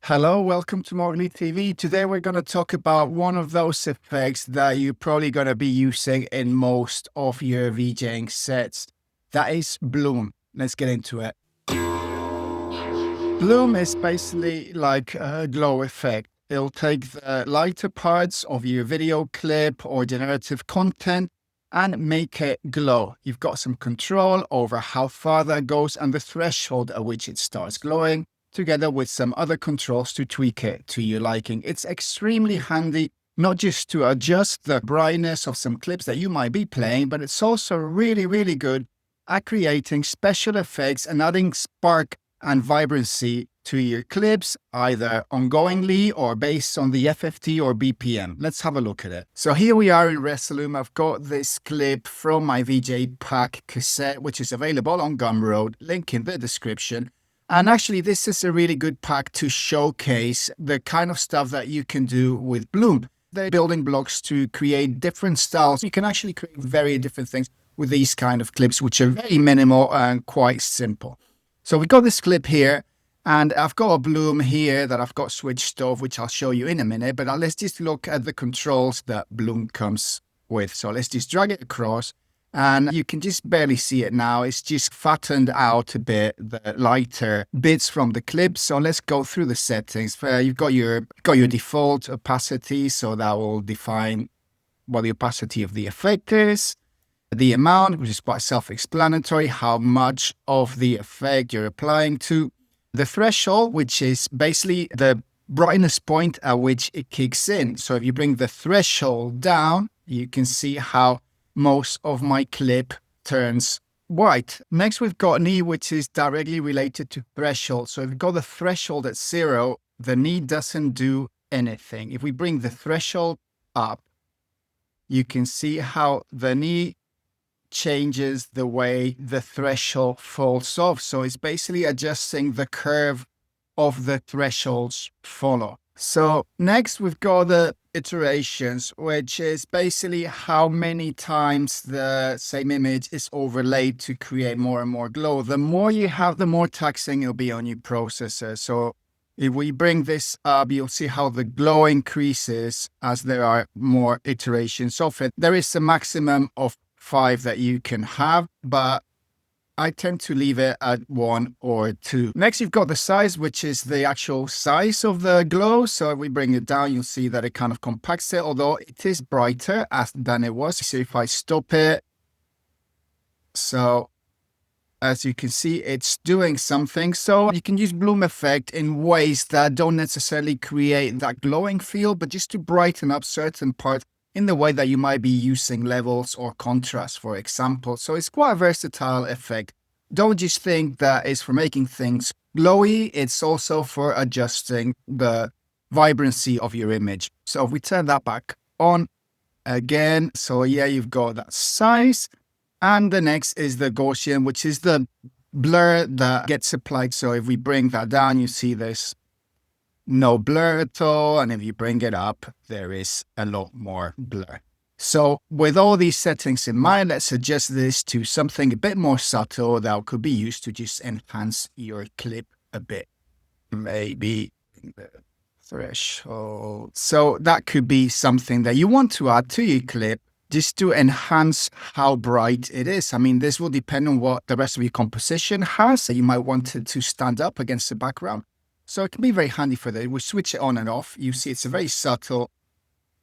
Hello, welcome to Mowgli TV. Today we're going to talk about one of those effects that you're probably going to be using in most of your VJing sets. That is Bloom. Let's get into it. Bloom is basically like a glow effect. It'll take the lighter parts of your video clip or generative content and make it glow. You've got some control over how far that goes and the threshold at which it starts glowing, together with some other controls to tweak it to your liking. It's extremely handy, not just to adjust the brightness of some clips that you might be playing, but it's also really good at creating special effects and adding spark and vibrancy to your clips, either ongoingly or based on the FFT or BPM. Let's have a look at it. So here we are in Resolume. I've got this clip from my VJ Pack cassette, which is available on Gumroad, link in the description. And actually, this is a really good pack to showcase the kind of stuff that you can do with Bloom. They're building blocks to create different styles. You can actually create very different things with these kind of clips, which are very minimal and quite simple. So we've got this clip here, and I've got a Bloom here that I've got switched off, which I'll show you in a minute. But let's just look at the controls that Bloom comes with. So let's just drag it across. And you can just barely see it now. It's just flattened out a bit, the lighter bits from the clip. So let's go through the settings. You've got your default opacity, so that will define what the opacity of the effect is. The amount, which is quite self-explanatory, how much of the effect you're applying to. The threshold, which is basically the brightness point at which it kicks in. So if you bring the threshold down, you can see how most of my clip turns white. Next, we've got knee, which is directly related to threshold. So if we've got the threshold at 0, the knee doesn't do anything. If we bring the threshold up, you can see how the knee changes the way the threshold falls off. So it's basically adjusting the curve of the thresholds follow. So next we've got the iterations, which is basically how many times the same image is overlaid to create more and more glow. The more you have, the more taxing it'll be on your processor. So if we bring this up, you'll see how the glow increases as there are more iterations of it. There is a maximum of 5 that you can have, but I tend to leave it at 1 or 2. Next, you've got the size, which is the actual size of the glow. So if we bring it down, you'll see that it kind of compacts it, although it is brighter than it was. So if I stop it, so as you can see, it's doing something. So you can use Bloom effect in ways that don't necessarily create that glowing feel, but just to brighten up certain parts in the way that you might be using levels or contrast, for example. So it's quite a versatile effect. Don't just think that it's for making things glowy. It's also for adjusting the vibrancy of your image. So if we turn that back on again, so yeah, you've got that size. And the next is the Gaussian, which is the blur that gets applied. So if we bring that down, you see this no blur at all. And if you bring it up, there is a lot more blur. So with all these settings in mind, let's adjust this to something a bit more subtle that could be used to just enhance your clip a bit. Maybe the threshold. So that could be something that you want to add to your clip just to enhance how bright it is. I mean, this will depend on what the rest of your composition has. You might want it to stand up against the background. So it can be very handy for that. We switch it on and off. You see it's a very subtle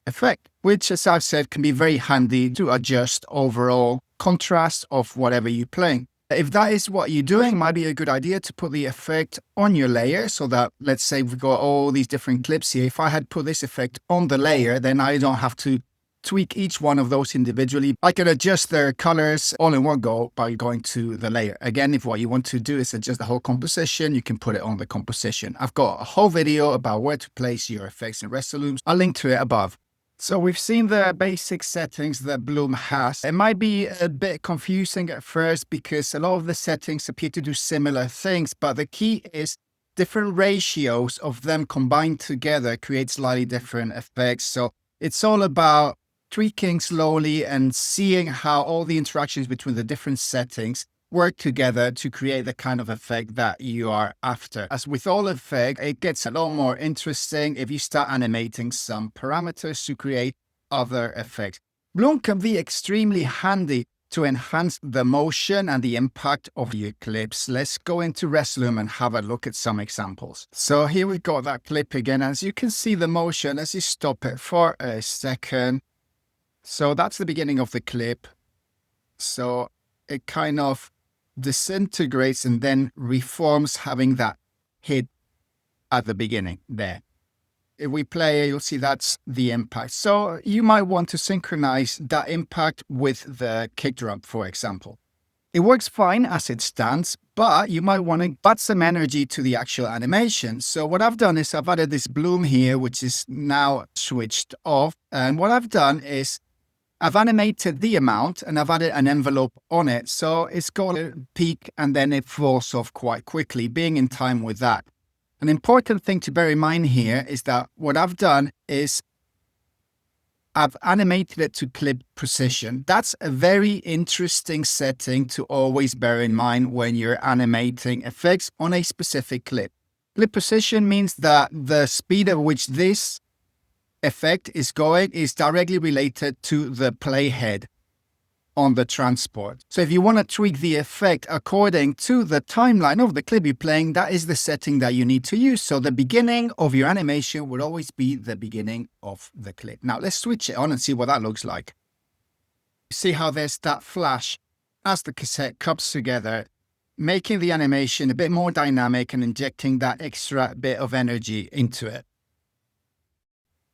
effect, which, as I've said, can be very handy to adjust overall contrast of whatever you're playing. If that is what you're doing, it might be a good idea to put the effect on your layer so that, let's say we've got all these different clips here. If I had put this effect on the layer, then I don't have to tweak each one of those individually. I can adjust their colors all in one go by going to the layer. Again, if what you want to do is adjust the whole composition, you can put it on the composition. I've got a whole video about where to place your effects in Resolume. I'll link to it above. So we've seen the basic settings that Bloom has. It might be a bit confusing at first because a lot of the settings appear to do similar things, but the key is different ratios of them combined together create slightly different effects. So it's all about tweaking slowly and seeing how all the interactions between the different settings work together to create the kind of effect that you are after. As with all effects, it gets a lot more interesting if you start animating some parameters to create other effects. Bloom can be extremely handy to enhance the motion and the impact of your clips. Let's go into Resolume and have a look at some examples. So here we got that clip again. As you can see the motion, as you stop it for a second. So that's the beginning of the clip. So it kind of disintegrates and then reforms, having that hit at the beginning there. If we play, you'll see that's the impact. So you might want to synchronize that impact with the kick drum, for example. It works fine as it stands, but you might want to add some energy to the actual animation. So what I've done is I've added this bloom here, which is now switched off. And what I've done is I've animated the amount and I've added an envelope on it. So it's got a peak and then it falls off quite quickly, being in time with that. An important thing to bear in mind here is that what I've done is I've animated it to clip precision. That's a very interesting setting to always bear in mind when you're animating effects on a specific clip. Clip precision means that the speed at which this effect is going is directly related to the playhead on the transport. So if you want to tweak the effect according to the timeline of the clip you're playing, that is the setting that you need to use. So the beginning of your animation will always be the beginning of the clip. Now let's switch it on and see what that looks like. See how there's that flash as the cassette comes together, making the animation a bit more dynamic and injecting that extra bit of energy into it.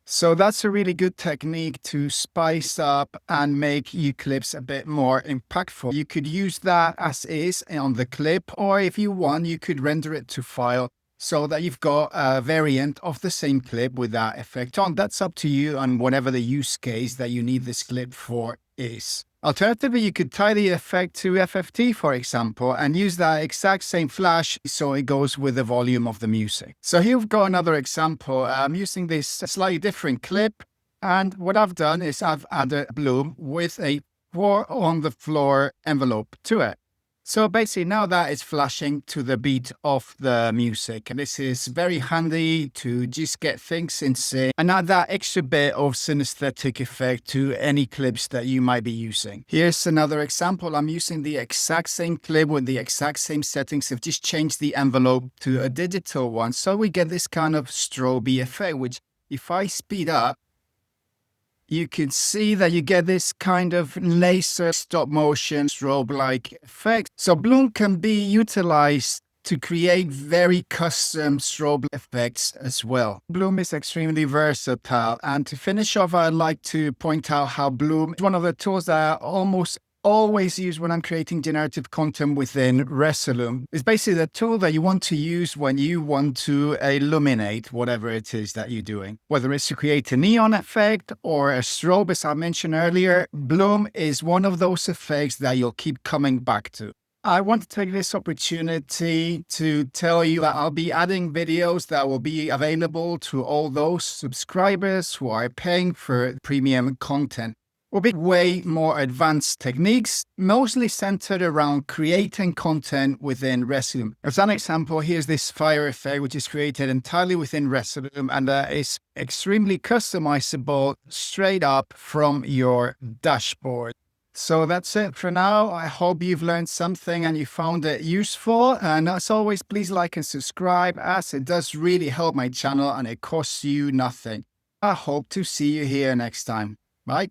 So that's a really good technique to spice up and make your clips a bit more impactful. You could use that as is on the clip, or if you want, you could render it to file so that you've got a variant of the same clip with that effect on. That's up to you and whatever the use case that you need this clip for is. Alternatively, you could tie the effect to FFT, for example, and use that exact same flash so it goes with the volume of the music. So here we've got another example. I'm using this slightly different clip, and what I've done is I've added bloom with a 4 on the floor envelope to it. So basically now that is flashing to the beat of the music, and this is very handy to just get things in sync and add that extra bit of synesthetic effect to any clips that you might be using. Here's another example. I'm using the exact same clip with the exact same settings. I've just changed the envelope to a digital one, so we get this kind of strobe effect, which if I speed up, you can see that you get this kind of laser stop motion strobe-like effect. So Bloom can be utilized to create very custom strobe effects as well. Bloom is extremely versatile. And to finish off, I'd like to point out how Bloom is one of the tools that I almost always use when I'm creating generative content within Resolume. It's basically the tool that you want to use when you want to illuminate whatever it is that you're doing. Whether it's to create a neon effect or a strobe, as I mentioned earlier, Bloom is one of those effects that you'll keep coming back to. I want to take this opportunity to tell you that I'll be adding videos that will be available to all those subscribers who are paying for premium content. Will be way more advanced techniques, mostly centered around creating content within Resolume. As an example, here's this fire effect, which is created entirely within Resolume and is extremely customizable straight up from your dashboard. So that's it for now. I hope you've learned something and you found it useful. And as always, please like and subscribe, as it does really help my channel and it costs you nothing. I hope to see you here next time. Bye.